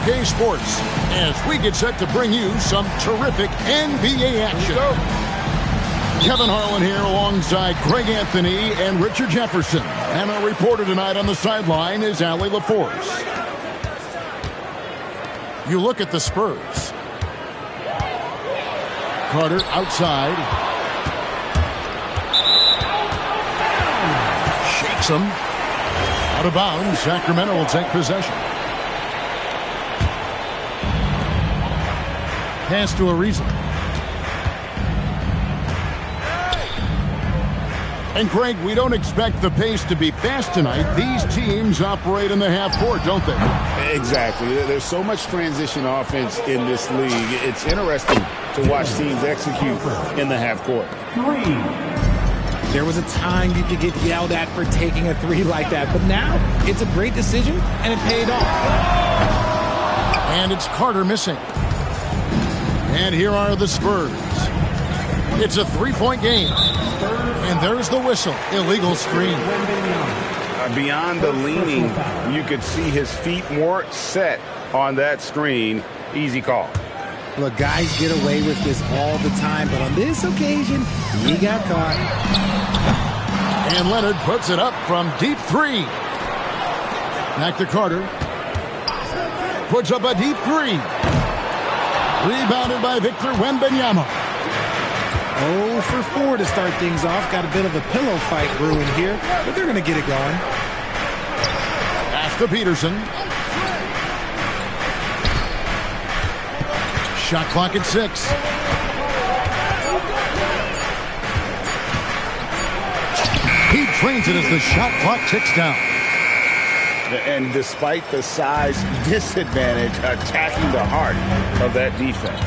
2K Sports as we get set to bring you some terrific NBA action. Kevin Harlan here alongside Greg Anthony and Richard Jefferson. And our reporter tonight on the sideline is Allie LaForce. You look at the Spurs. Carter outside. Shakes him. Out of bounds. Sacramento will take possession. Pass to Ariza. And Greg, we don't expect the pace to be fast tonight. These teams operate in the half court, don't they? Exactly. There's so much transition offense in this league. It's interesting to watch teams execute in the half court. There was a time you could get yelled at for taking a three like that, but now it's a great decision, and it paid off. And it's Carter missing. And here are the Spurs. It's a three-point game. And there's the whistle. Illegal screen. Beyond the leaning, you could see his feet more set on that screen. Easy call. Look, guys get away with this all the time, but on this occasion, he got caught. And Leonard puts it up from deep three. Back to Carter. Puts up a deep three. Rebounded by Victor Wembanyama. 0 for 4 to start things off. Got a bit of a pillow fight brewing here, but they're going to get it going. Pass to Peterson. Shot clock at 6. He trains it as the shot clock ticks down. And despite the size disadvantage, attacking the heart of that defense.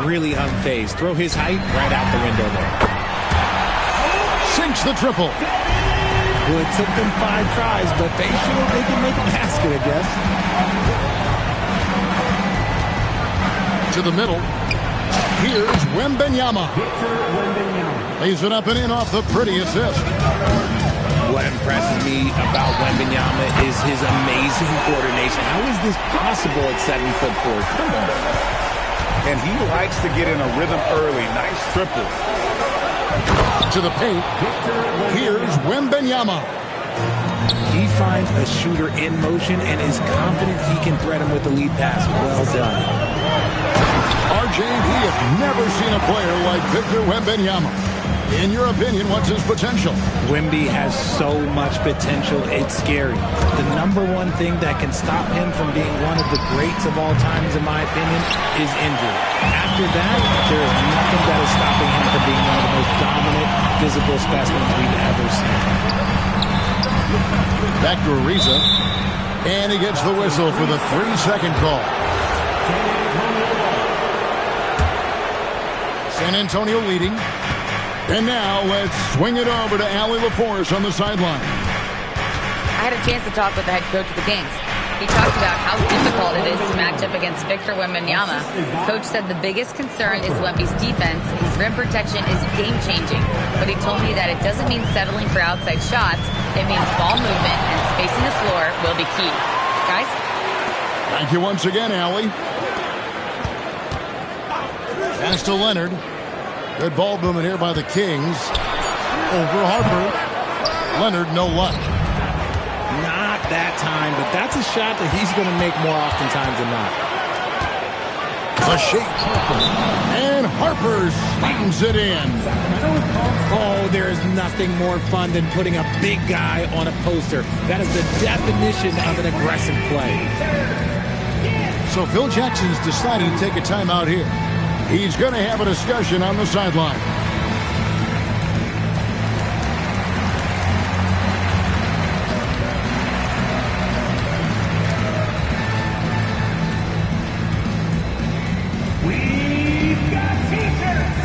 Really unfazed. Throw his height right out the window there. Sinks the triple. Well, it took them 5 tries, but they showed they can make a basket, I guess. To the middle. Here's Wembanyama. Lays it up and in off the pretty assist. What impresses me about Wembanyama is his amazing coordination. How is this possible at 7'4"? Come on. And he likes to get in a rhythm early. Nice triple. To the paint. Here's Wembanyama. He finds a shooter in motion and is confident he can thread him with the lead pass. Well done. RJ, we have never seen a player like Victor Wembanyama. In your opinion, what's his potential? Wemby has so much potential, it's scary. The number one thing that can stop him from being one of the greats of all times, in my opinion, is injury. After that, there is nothing that is stopping him from being one of the most dominant physical specimens we've ever seen. Back to Ariza. And he gets the whistle for the 3-second call. San Antonio leading. And now let's swing it over to Allie LaForce on the sideline. I had a chance to talk with the head coach of the Kings. He talked about how difficult it is to match up against Victor Wembanyama. Coach said the biggest concern is Wemby's defense. His rim protection is game-changing. But he told me that it doesn't mean settling for outside shots. It means ball movement and spacing the floor will be key. Guys? Thank you once again, Allie. Pass to Leonard. Good ball movement here by the Kings. Over Harper. Leonard, no luck. Not that time, but that's a shot that he's going to make more oftentimes than not. A shake. And Harper slams it in. Oh, there is nothing more fun than putting a big guy on a poster. That is the definition of an aggressive play. So Phil Jackson's decided to take a timeout here. He's going to have a discussion on the sideline. We've got t-shirts.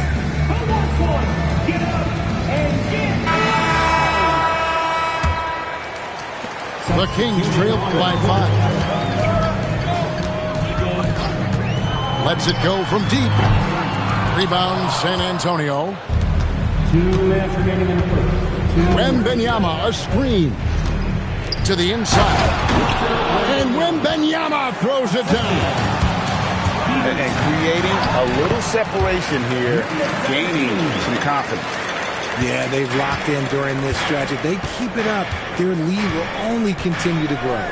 Who wants one? Get up and get. The Kings trail by 5. Lets it go from deep. Rebound, San Antonio. 2 minutes remaining in the first. Wembanyama, a screen. To the inside. And Wembanyama throws it down. And creating a little separation here, gaining some confidence. Yeah, they've locked in during this stretch. If they keep it up, their lead will only continue to grow.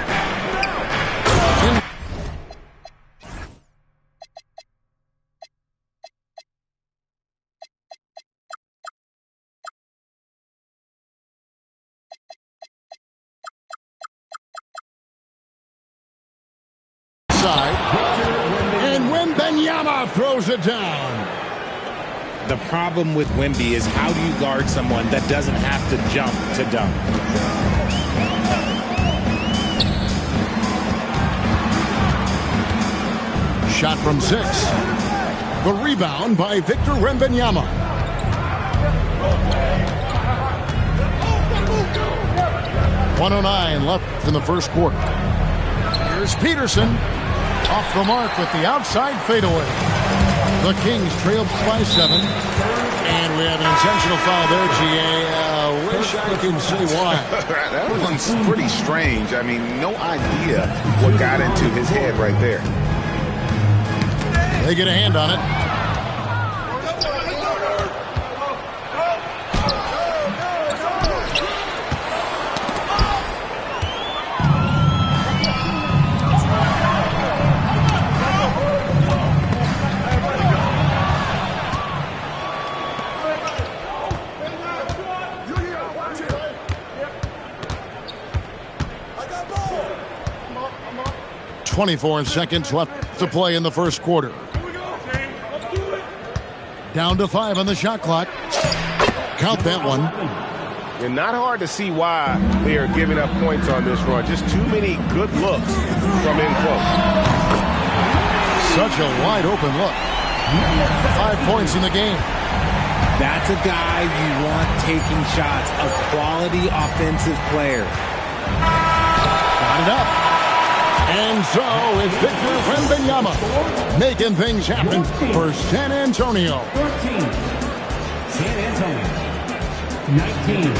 And Wembanyama throws it down. The problem with Wemby is how do you guard someone that doesn't have to jump to dunk? Shot from 6. The rebound by Victor Wembanyama. .109 left in the first quarter. Here's Peterson. Off the mark with the outside fadeaway. The Kings trail by 7. And we have an intentional foul there, GA. Wish I could say why. That one's pretty strange. I mean, no idea what got into his head right there. They get a hand on it. .24 seconds left to play in the first quarter. Down to 5 on the shot clock. Count that one. And not hard to see why they are giving up points on this run. Just too many good looks from in close. Such a wide open look. 5 points in the game. That's a guy you want taking shots, a quality offensive player. Got it up. And so it's Victor Wembanyama making things happen for San Antonio. 14. San Antonio. 19.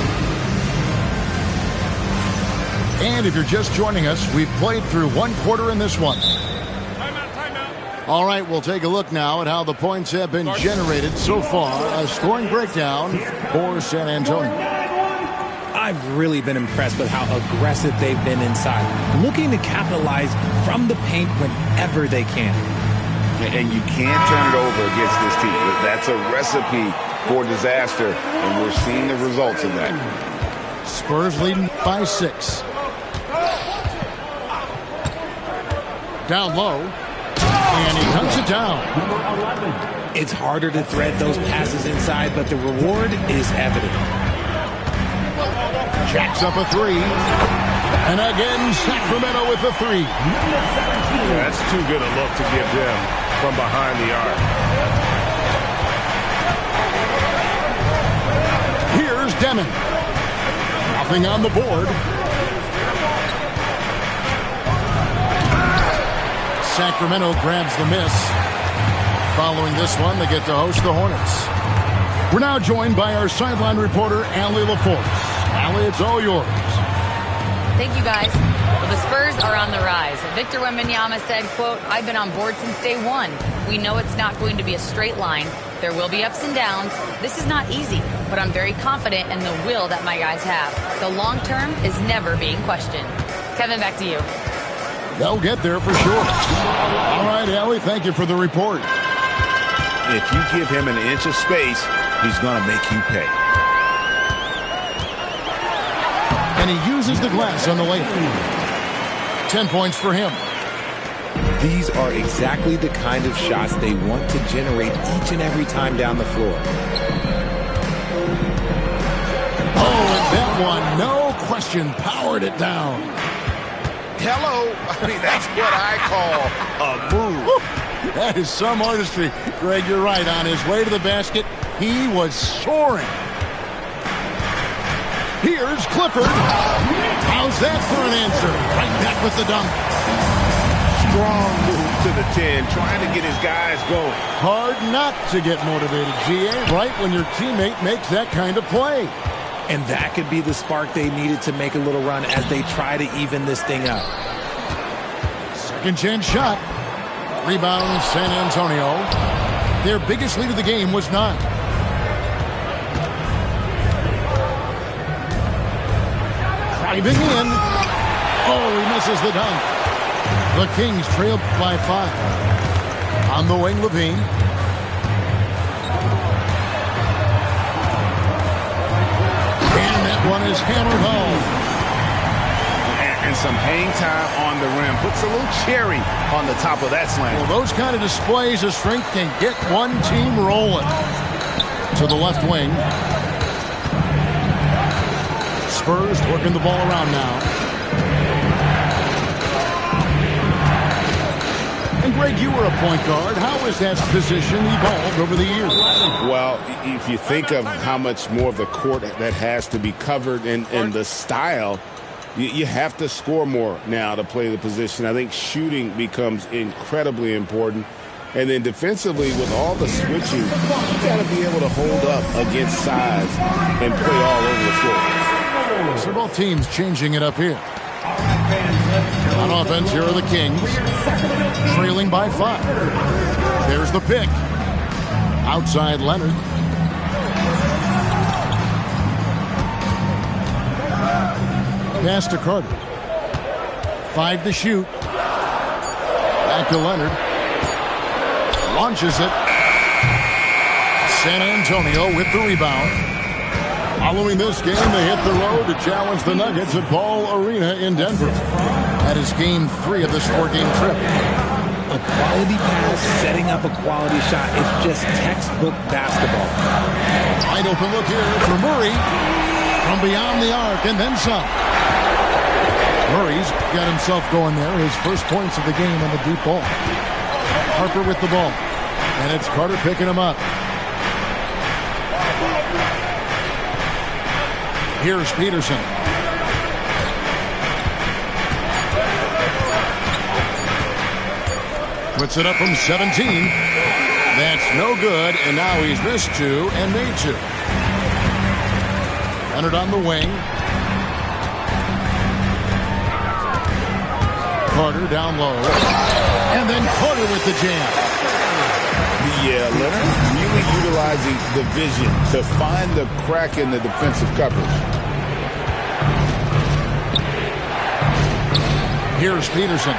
And if you're just joining us, we've played through one quarter in this one. Timeout. All right, we'll take a look now at how the points have been generated so far. A scoring breakdown for San Antonio. I've really been impressed with how aggressive they've been inside, looking to capitalize from the paint whenever they can. And you can't turn it over against this team. That's a recipe for disaster, and we're seeing the results of that. Spurs leading by 6. Down low, and he cuts it down. It's harder to thread those passes inside, but the reward is evident. Jacks up a 3. And again, Sacramento with the 3. That's too good a look to give them from behind the arc. Here's Demon. Nothing on the board. Sacramento grabs the miss. Following this one, they get to host the Hornets. We're now joined by our sideline reporter, Allie LaForce. Allie, it's all yours. Thank you, guys. Well, the Spurs are on the rise. Victor Wembanyama said, quote, "I've been on board since day one. We know it's not going to be a straight line. There will be ups and downs. This is not easy, but I'm very confident in the will that my guys have. The long term is never being questioned." Kevin, back to you. They'll get there for sure. All right, Allie, thank you for the report. If you give him an inch of space, he's going to make you pay. And he uses the glass on the layup. 10 points for him. These are exactly the kind of shots they want to generate each and every time down the floor. Oh, and that one, no question, powered it down. Hello. I mean, that's what I call a move. That is some artistry. Greg, you're right. On his way to the basket, he was soaring. Here's Clifford. How's that for an answer? Right back with the dunk. Strong move to the 10, trying to get his guys going. Hard not to get motivated, GA, right when your teammate makes that kind of play. And that could be the spark they needed to make a little run as they try to even this thing up. Second chance shot. Rebound San Antonio. Their biggest lead of the game was 9. Driving in. Oh, he misses the dunk. The Kings trail by 5. On the wing, Levine. And that one is hammered home. And some hang time on the rim. Puts a little cherry on the top of that slam. Well, those kind of displays of strength can get one team rolling. To the left wing. Spurs working the ball around now. And Greg, you were a point guard. How has that position evolved over the years? Well, if you think of how much more of the court that has to be covered and the style, you have to score more now to play the position. I think shooting becomes incredibly important. And then defensively, with all the switching, you got to be able to hold up against size and play all over the floor. So both teams changing it up here. On offense, here are the Kings, trailing by 5. There's the pick. Outside Leonard. Pass to Carter. 5 to shoot. Back to Leonard. Launches it. San Antonio with the rebound. Following this game, they hit the road to challenge the Nuggets at Ball Arena in Denver. That is game 3 of this 4-game trip. A quality pass, setting up a quality shot. It's just textbook basketball. Wide open look here for Murray. From beyond the arc and then some. Murray's got himself going there. His first points of the game on the deep ball. Harper with the ball. And it's Carter picking him up. Here's Peterson. Puts it up from 17. That's no good, and now he's missed 2 and made 2. Leonard on the wing. Carter down low. And then Carter with the jam. Yeah, Leonard really utilizing the vision to find the crack in the defensive coverage. Here's Peterson.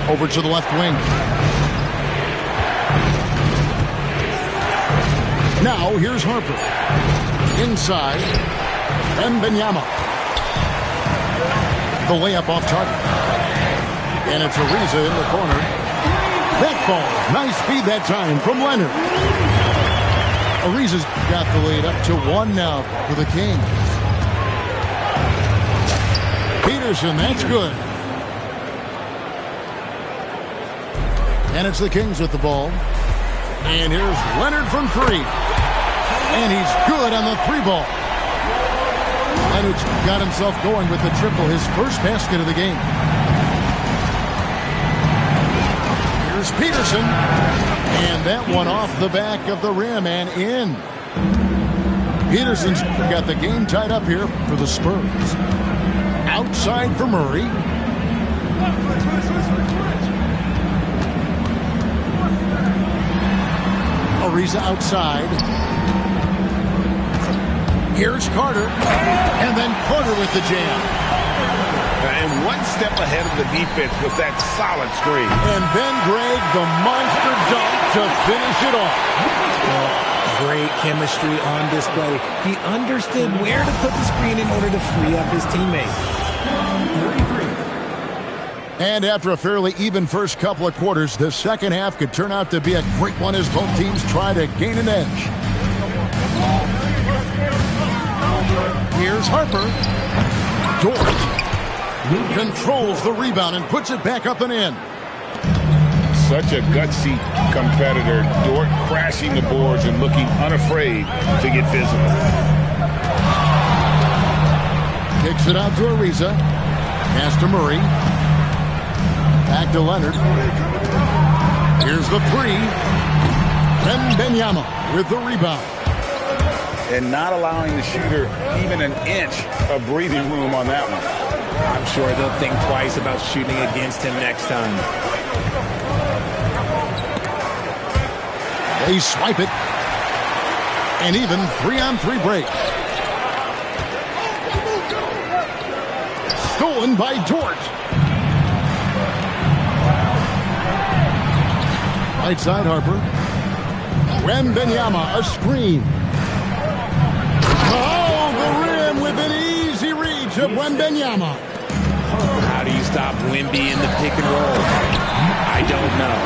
Over to the left wing. Now here's Harper. Inside. Wembanyama. The layup off target. And it's Ariza in the corner. That ball, nice feed that time from Leonard. Ariza's got the lead up to 1 now for the Kings. Peterson, that's good. And it's the Kings with the ball. And here's Leonard from 3. And he's good on the 3 ball. Leonard's got himself going with the triple, his first basket of the game. Here's Peterson. And that one off the back of the rim and in. Peterson's got the game tied up here for the Spurs. Outside for Murray. Ariza outside. Here's Carter. And then Carter with the jam. And one step ahead of the defense with that solid screen. And then Greg, the monster dunk to finish it off. Great chemistry on display. He understood where to put the screen in order to free up his teammate. And after a fairly even first couple of quarters, the second half could turn out to be a great one as both teams try to gain an edge. Here's Harper. Dort controls the rebound and puts it back up and in. Such a gutsy competitor. Dort crashing the boards and looking unafraid to get physical. Kicks it out to Ariza. Pass to Murray. Back to Leonard. Here's the 3. Wembanyama with the rebound. and not allowing the shooter even an inch of breathing room on that one. I'm sure they'll think twice about shooting against him next time. They swipe it. And even 3-on-3 break. Stolen by Dort. Right side, Harper. Wembanyama, a screen. Oh, the rim with an easy reach of Wembanyama. How do you stop Wemby in the pick and roll? I don't know.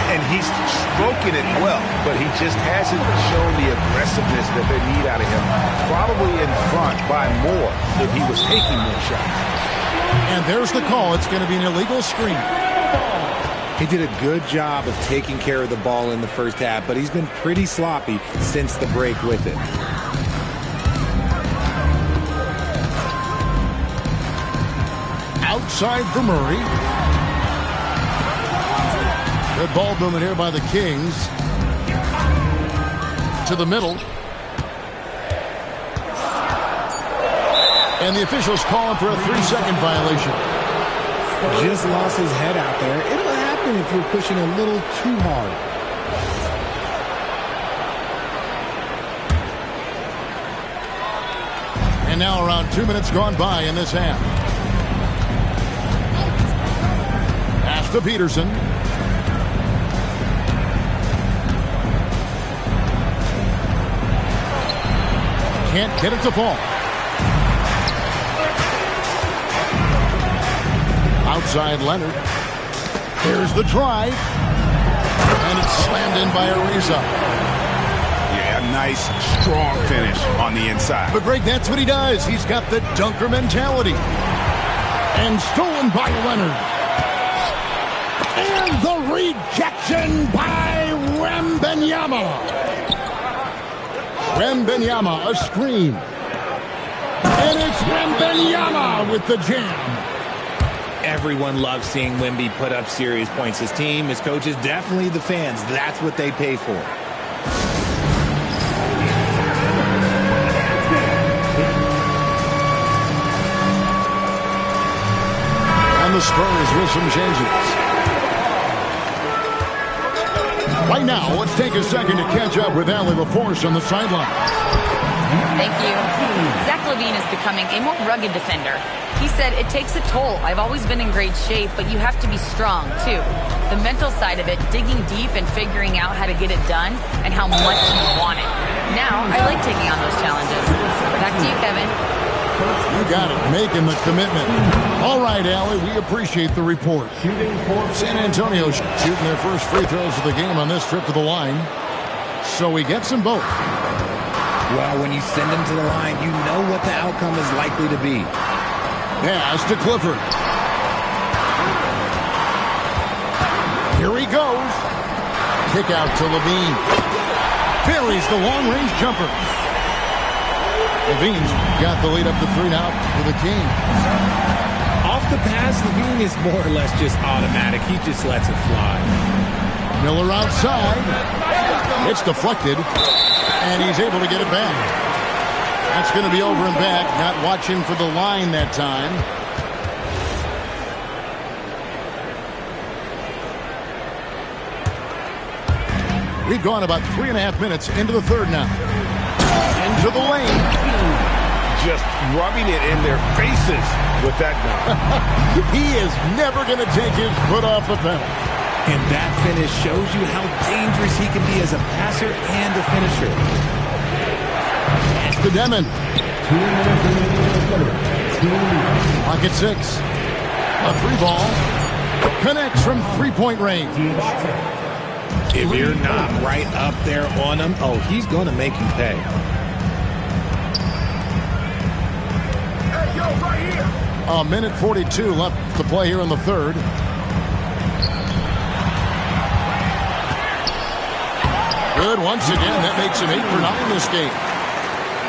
And he's stroking it well, but he just hasn't shown the aggressiveness that they need out of him. Probably in front by more if he was taking more shots. And there's the call. It's going to be an illegal screen. He did a good job of taking care of the ball in the first half, but he's been pretty sloppy since the break with it. Outside for Murray. Good ball movement here by the Kings. To the middle. And the officials calling for a 3-second violation. Just lost his head out there. It'll happen if you're pushing a little too hard. And now around 2 minutes gone by in this half. Pass to Peterson. Can't get it to fall. Outside Leonard. Here's the drive. And it's slammed in by Ariza. Yeah, a nice, strong finish on the inside. But Greg, that's what he does. He's got the dunker mentality. And stolen by Leonard. And the rejection by Wembanyama. Wembanyama, a screen. And it's Wembanyama with the jam. Everyone loves seeing Wemby put up serious points. His team, his coaches, definitely the fans. That's what they pay for. And the Spurs with some changes. Right now, let's take a second to catch up with Allie LaForce on the sideline. Thank you. Zach LaVine is becoming a more rugged defender. He said, it takes a toll. I've always been in great shape, but you have to be strong, too. The mental side of it, digging deep and figuring out how to get it done and how much you want it. Now, I like taking on those challenges. Back to you, Kevin. You got it, making the commitment. All right, Allie, we appreciate the report. San Antonio shooting their first free throws of the game on this trip to the line. So he gets them both. Well, when you send them to the line, you know what the outcome is likely to be. Pass to Clifford. Here he goes. Kick out to LaVine. Buries the long-range jumper. LaVine's got the lead up to 3 now for the Kings. Off the pass, LaVine is more or less just automatic. He just lets it fly. Miller outside. It's deflected. And he's able to get it back. That's going to be over and back. Not watching for the line that time. We've gone about 3.5 minutes into the third now. Into the lane. Just rubbing it in their faces with that gun. He is never going to take his foot off the pedal. And that finish shows you how dangerous he can be as a passer and a finisher. It's to Demon. Pocket 6. A 3-ball. Connects from 3-point range. If you're not right up there on him, oh, he's going to make you pay. Hey, yo, right here. A minute 42 left to play here in the third. Good once again. That makes him 8 for 9 this game.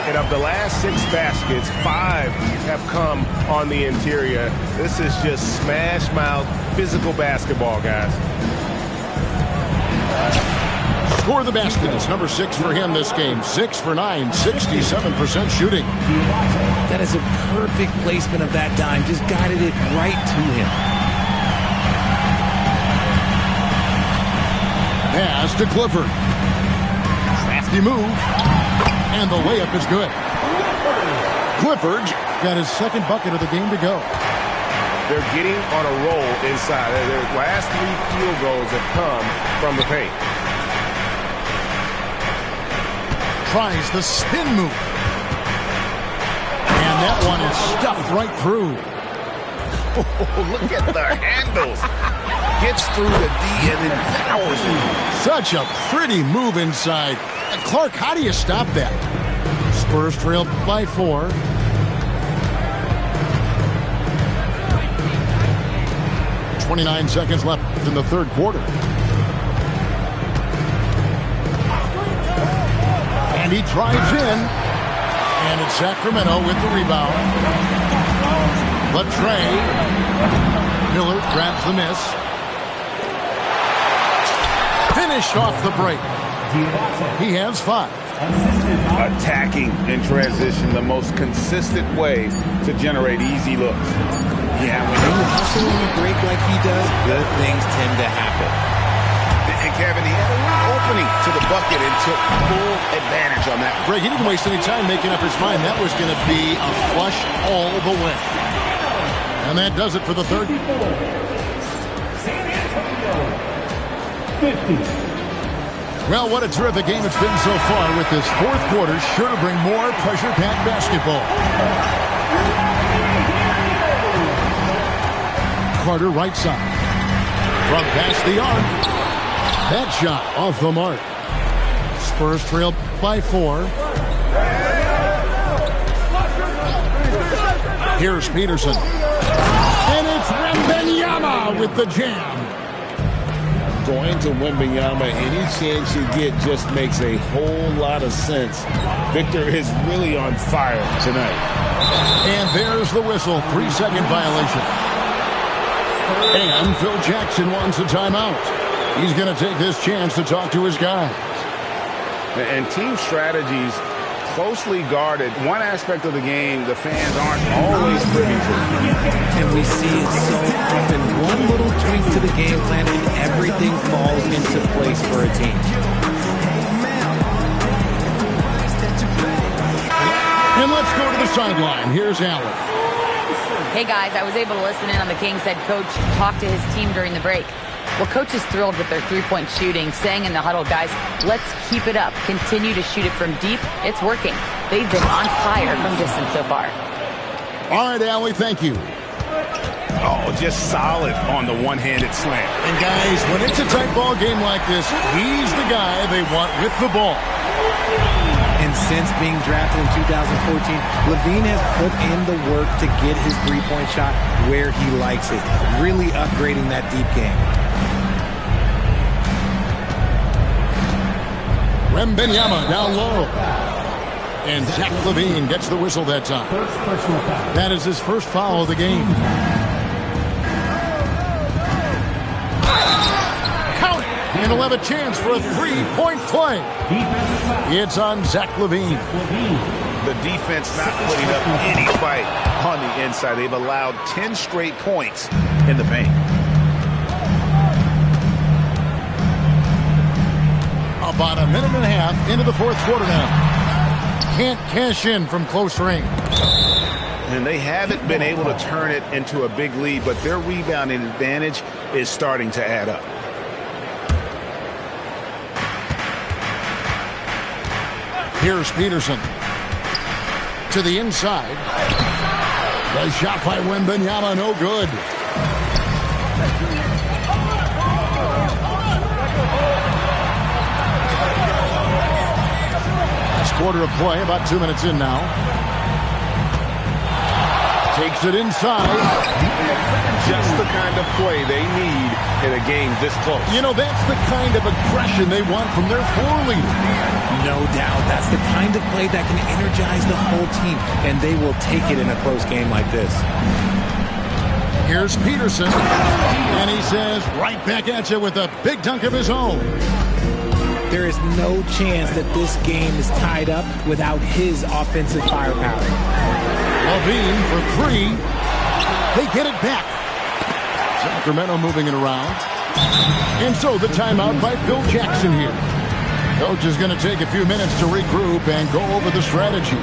And of the last 6 baskets, 5 have come on the interior. This is just smash mouth physical basketball, guys. score the basket. It's number 6 for him this game. 6 for 9, 67% shooting. That is a perfect placement of that dime. Just guided it right to him. Pass to Clifford. Crafty move. And the layup is good. Clifford got his second bucket of the game to go. They're getting on a roll inside. Their last 3 field goals have come from the paint. Tries the spin move. And that one is stuffed right through. Oh, look at the handles. Gets through the D and then powers it. Such a pretty move inside. Clark, how do you stop that? Spurs trail by 4. .29 seconds left in the third quarter. And he drives in. And it's Sacramento with the rebound. Latrey. Miller grabs the miss. Finished off the break. He has 5. Attacking in transition, the most consistent way to generate easy looks. Yeah, when you hustle on the break like he does, good things tend to happen. And Kevin, he had a little opening to the bucket and took full advantage on that. Greg, he didn't waste any time making up his mind. That was going to be a flush all the way. And that does it for the third. San Antonio, 50. Well, what a terrific game it's been so far with this fourth quarter. Sure to bring more pressure-packed basketball. Carter right side. From past the arc. That shot off the mark. Spurs trail by 4. Here's Peterson. And it's Wembanyama with the jam. Going to Wembanyama, any chance you get just makes a whole lot of sense. Victor is really on fire tonight. And there's the whistle. 3-second violation. And Phil Jackson wants a timeout. He's going to take this chance to talk to his guys. And team strategies closely guarded. One aspect of the game the fans aren't always privy to. And we see it so often. One little tweak to the game plan and everything falls into place for a team. And let's go to the sideline. Here's Allen. Hey guys, I was able to listen in on the Kings head coach talk to his team during the break. Well, coach is thrilled with their three-point shooting, saying in the huddle, guys, let's keep it up. Continue to shoot it from deep. It's working. They've been on fire from distance so far. All right, Allie, thank you. Oh, just solid on the one-handed slam. And guys, when it's a tight ball game like this, he's the guy they want with the ball. And since being drafted in 2014, LaVine has put in the work to get his three-point shot where he likes it, really upgrading that deep game. Wembanyama down low. And Zach LaVine gets the whistle that time. That is his first foul of the game. Count it! And he'll have a chance for a three-point play. It's on Zach LaVine. The defense not putting up any fight on the inside. They've allowed 10 straight points in the paint. About a minute and a half into the fourth quarter now. Can't cash in from close range. And they haven't been able to turn it into a big lead, but their rebounding advantage is starting to add up. Here's Peterson. To the inside. The shot by Wembanyama, no good. Quarter of play, about 2 minutes in now. Takes it inside. Just the kind of play they need in a game this close. You know, that's the kind of aggression they want from their floor leader. No doubt. That's the kind of play that can energize the whole team, and they will take it in a close game like this. Here's Peterson, and he says, right back at you with a big dunk of his own. There is no chance that this game is tied up without his offensive firepower. Levine for three. They get it back. Sacramento moving it around. And so the timeout by Phil Jackson here. Coach is going to take a few minutes to regroup and go over the strategy.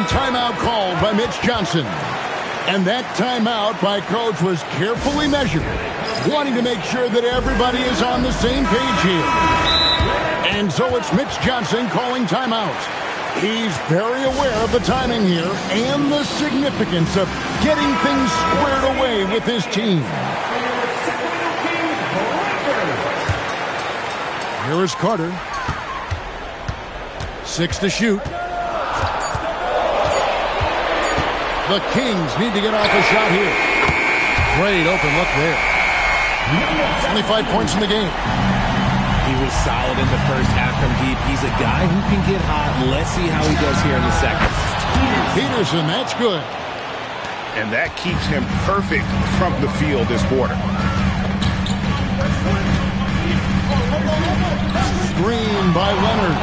Timeout called by Mitch Johnson. And that timeout by Coach was carefully measured, wanting to make sure that everybody is on the same page here. And so it's Mitch Johnson calling timeout. He's very aware of the timing here and the significance of getting things squared away with his team. Here is Carter. 6 to shoot. The Kings need to get off a shot here. Great open look there. 25 points in the game. He was solid in the first half from deep. He's a guy who can get hot. Let's see how he does here in the second. Peterson, that's good. And that keeps him perfect from the field this quarter. Screen by Leonard.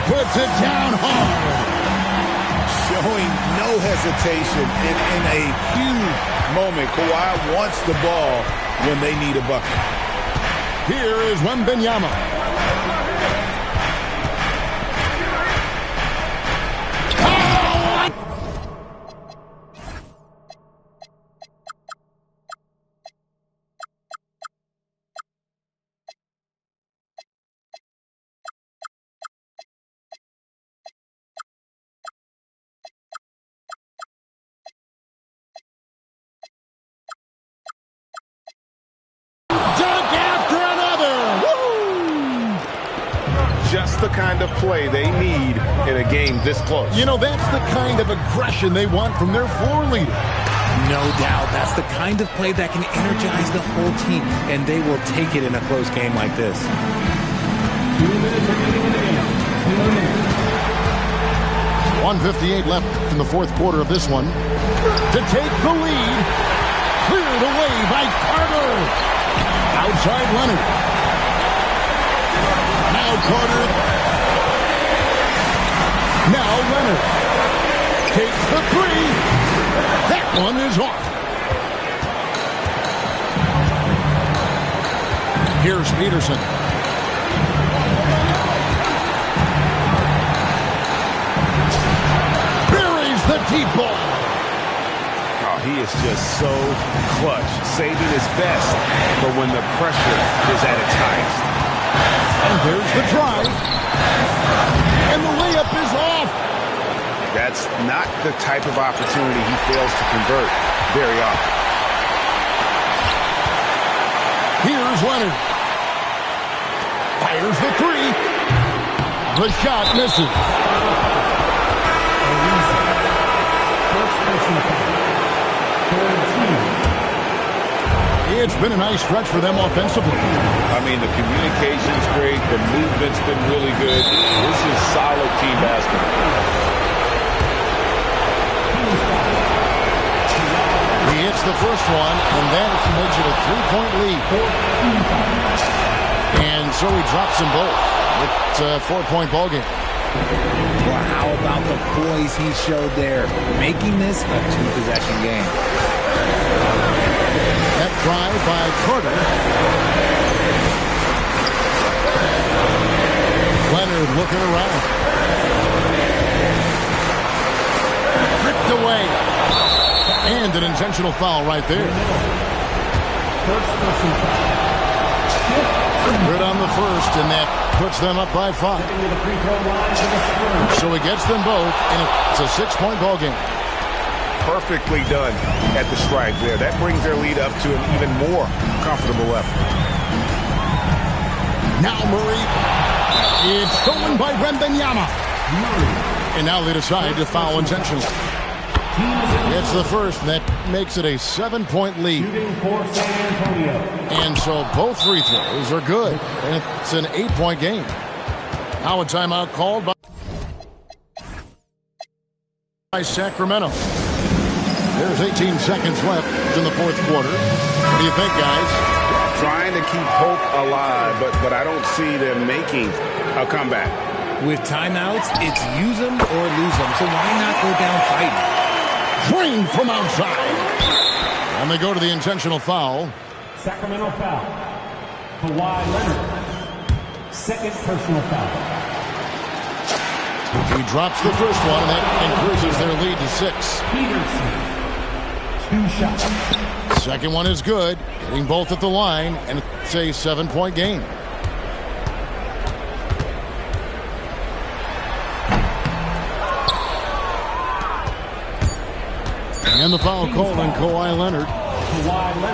Puts it down hard. Showing no hesitation in a huge moment. Kawhi wants the ball when they need a bucket. Here is Wembanyama. Just the kind of play they need in a game this close. You know, that's the kind of aggression they want from their floor leader. No doubt. That's the kind of play that can energize the whole team, and they will take it in a close game like this. 2 minutes remaining in the game. 2 minutes. 1:58 left in the fourth quarter of this one. To take the lead. Cleared away by Carter. Outside Leonard. Now Carter. Now Leonard. Takes the three. That one is off. Here's Peterson. Buries the deep ball. Oh, he is just so clutch, saving his best for when the pressure is at its highest. And there's the drive. And the layup is off. That's not the type of opportunity he fails to convert very often. Here's Leonard. Fires the three. The shot misses. It's been a nice stretch for them offensively. I mean, the communication's great. The movement's been really good. This is solid team basketball. He hits the first one, and that makes it a 3-point lead. And so he drops them both. It's a 4-point ballgame. Well, how about the poise he showed there, making this a 2-possession game. That drive by Carter. Leonard looking around. Ripped away. And an intentional foul right there. First person foul. Good on the first, and that puts them up by 5. So he gets them both, and it's a 6-point ball game. Perfectly done at the stripe there. That brings their lead up to an even more comfortable effort. Now Murray is stolen by Wembanyama. And now they decide to foul intentionally. It's the first, and that makes it a 7-point lead. And so both free throws are good, and it's an 8-point game. Now a timeout called by Sacramento. There's 18 seconds left in the fourth quarter. What do you think, guys? Trying to keep hope alive, but I don't see them making a comeback. With timeouts, it's use them or lose them. So why not go down fighting? Drained from outside. And they go to the intentional foul. Sacramento foul. Kawhi Leonard. Second personal foul. He drops the first one, and that increases their lead to 6. Peterson. 2 shots. Second one is good, hitting both at the line, and it's a 7-point game. And the foul called on Kawhi Leonard.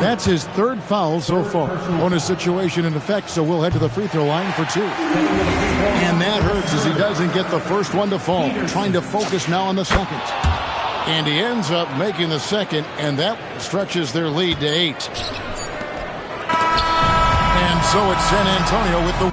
That's his third foul so far. Bonus situation in effect, so we'll head to the free throw line for 2. And that hurts as he doesn't get the first one to fall. Trying to focus now on the second. And he ends up making the second, and that stretches their lead to 8. And so it's San Antonio with the